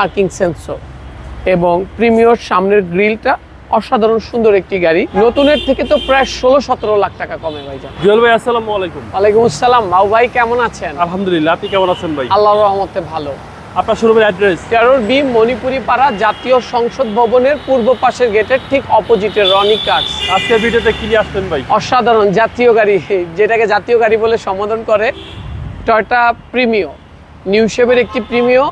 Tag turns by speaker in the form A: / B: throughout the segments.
A: Parking sensor এবং premier সামনের গ্রিলটা অসাধারণ সুন্দর একটি গাড়ি। নতুনের থেকে তো প্রায় 16-17 লাখ টাকা কমে ভাইজান।
B: জুয়েল ভাই আসসালামু আলাইকুম।
A: ওয়ালাইকুম আসসালাম। মাও ভাই কেমন আছেন?
B: আলহামদুলিল্লাহ, আপনি কেমন আছেন ভাই?
A: আল্লাহর রহমতে ভালো।
B: আপনার শোরুমের অ্যাড্রেস
A: 13 বি মণিপুরি পাড়া, জাতীয় সংসদ ভবনের পূর্ব পাশের গেটের ঠিক অপোজিটে রনি কার্স।
B: আজকের ভিডিওতে কি নিয়ে আসছেন ভাই?
A: অসাধারণ জাতীয় গাড়ি, যেটাকে জাতীয় গাড়ি বলে সম্বোধন করে, টয়োটা প্রিমিও, নিউ শেপের একটি প্রিমিও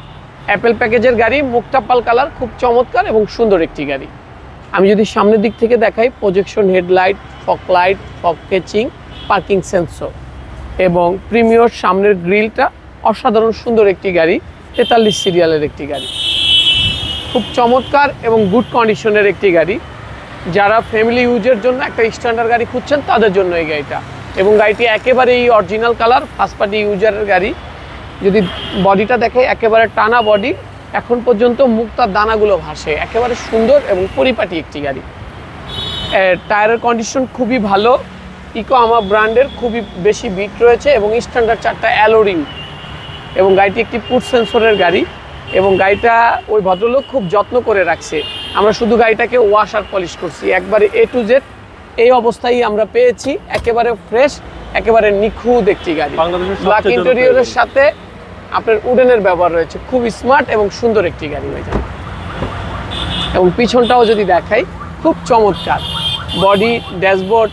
A: অ্যাপেল প্যাকেজের গাড়ি, মুক্তাপাল কালার, খুব চমৎকার এবং সুন্দর একটি গাড়ি। আমি যদি সামনের দিক থেকে দেখাই, projection headlight, fog light, fog কেচিং, পার্কিং সেন্সর এবং প্রিমিয়র সামনের গ্রিলটা অসাধারণ সুন্দর একটি গাড়ি। 43 সিরিয়ালের একটি গাড়ি, খুব চমৎকার এবং গুড কন্ডিশনের একটি গাড়ি। যারা ফ্যামিলি ইউজের জন্য একটা স্ট্যান্ডার্ড গাড়ি খুঁজছেন তাদের জন্য এই গাড়িটা। এবং গাড়িটি একেবারেই অরিজিনাল কালার, ফার্স্ট পার্টি ইউজারের গাড়ি। যদি বডিটা দেখে, একেবারে টানা বডি, এখন পর্যন্ত মুক্তার দানাগুলো ভাসে, একেবারে সুন্দর এবং পরিপাটি একটি গাড়ি। টায়ারের কন্ডিশন খুবই ভালো, ইকোয়ামা ব্র্যান্ডের খুবই বেশি বিট রয়েছে এবং স্ট্যান্ডার্ড 4টা অ্যালোরিং। এবং গাড়িটি একটি পুশ সেন্সরের গাড়ি এবং গাড়িটা ওই ভদ্রলোক খুব যত্ন করে রাখছে। আমরা শুধু গাড়িটাকে ওয়াশ আর পলিশ করছি, একবারে A to Z এই অবস্থায় আমরা পেয়েছি। একেবারে ফ্রেশ, একেবারে নিখুঁত একটি গাড়ি। ব্ল্যাক ইন্টেরিয়রের সাথে আপনার উডেনের ব্যবহার রয়েছে, খুব স্মার্ট এবং সুন্দর একটি গাড়ি হয়েছে। এবং পিছনটাও যদি দেখাই, খুব চমৎকার বডি, ড্যাশবোর্ড,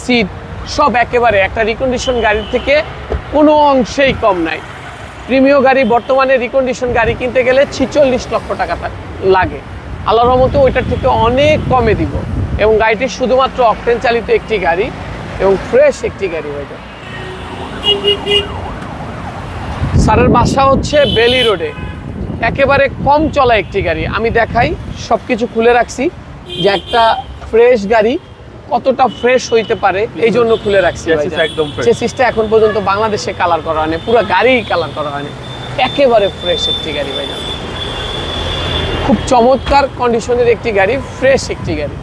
A: সিট সব একেবারে একটা রিকন্ডিশন গাড়ির থেকে কোনো অংশেই কম নাই। প্রিমিয় গাড়ি বর্তমানে রিকন্ডিশন গাড়ি কিনতে গেলে 46 লক্ষ টাকা লাগে, আল্লাহর রহমতে ওইটার থেকে অনেক কমে দিব। এবং গাড়িটি শুধুমাত্র অকটেন চালিত একটি গাড়ি এবং ফ্রেশ একটি গাড়ি হয়ে যায়। স্যারের বাসা হচ্ছে বেলি রোডে, একেবারে কম চলা একটি গাড়ি। আমি দেখাই, সব কিছু খুলে রাখছি যে একটা ফ্রেশ গাড়ি কতটা ফ্রেশ হইতে পারে, এই জন্য খুলে রাখছি। চেসিসটা এখন পর্যন্ত বাংলাদেশে কালার করা হয়নি, পুরো গাড়ি কালার করা হয়নি, একেবারে ফ্রেশ একটি গাড়ি ভাইজান। খুব চমৎকার কন্ডিশনের একটি গাড়ি, ফ্রেশ একটি গাড়ি।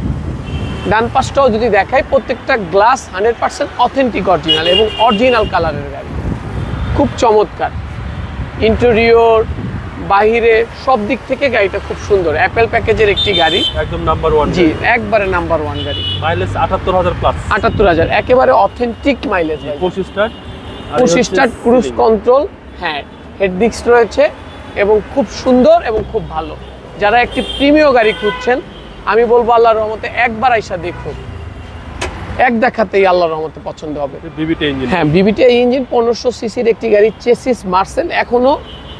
A: ডান পাশটাও যদি দেখাই, প্রত্যেকটা গ্লাস 100% অথেন্টিক অরিজিনাল এবং অরিজিনাল কালারের গাড়ি, খুব চমৎকার। ইন্টেরিয়র, বাহিরে সব দিক থেকে গাড়িটা খুব সুন্দর। অ্যাপেল প্যাকেজের একটি গাড়ি,
B: একদম নাম্বার 1।
A: জি, একবারে নাম্বার 1 গাড়ি।
B: Mileage 78,000 plus.
A: 78,000, একেবারে authentic mileage.
B: Push
A: start, cruise control, হ্যাঁ, হেড ডিস্ক রয়েছে এবং খুব সুন্দর এবং খুব ভালো। যারা একটি প্রিমিয় গাড়ি খুঁজছেন, আমি বলবো আল্লাহর রহমতে একবার আইসা দেখুন, এক দেখাতেই আল্লাহর রহমতে পছন্দ হবে। হ্যাঁ, বিবিটিআই ইঞ্জিন, 1500 সিসির একটি গাড়ি, চেসিস মার্সেল, এখনো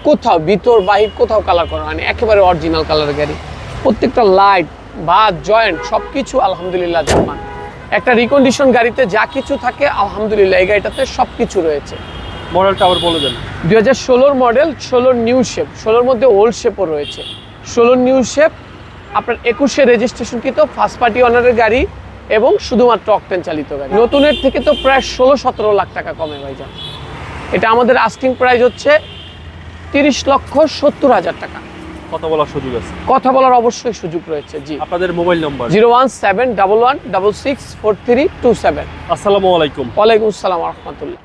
A: কোথাও ভিতর বাহির কোথাও কালার করা হয়নি, একেবারে অরিজিনাল কালারের গাড়ি। প্রত্যেকটা লাইট বা জয়েন্ট সব কিছু আলহামদুলিল্লাহ জামান। একটা রিকন্ডিশন গাড়িতে যা কিছু থাকে আলহামদুলিল্লাহ এই গাড়িটাতে সব কিছু রয়েছে।
B: মডেলটা আবার বলে দেন।
A: 2016 মডেল, 16 নিউ শেপ, 16 মধ্যে ওল্ড শেপও রয়েছে। 16 নিউ শেপ, আপনার 21-এ রেজিস্ট্রেশনকৃত, ফার্স্ট পার্টি অনারের গাড়ি এবং শুধুমাত্র অকটেন চালিত গাড়ি। নতুনের থেকে তো প্রায় 16-17 লাখ টাকা কমে ভাইজান। এটা আমাদের আস্কিং প্রাইস হচ্ছে 30,70,000 টাকা।
B: কথা বলার সুযোগ আছে? কথা
A: বলার অবশ্যই সুযোগ রয়েছে। জি,
B: আপনাদের মোবাইল নম্বর
A: 01711664327।
B: আসসালামু আলাইকুম।
A: ওয়ালাইকুম আসসালাম ওয়া রাহমাতুল্লাহ।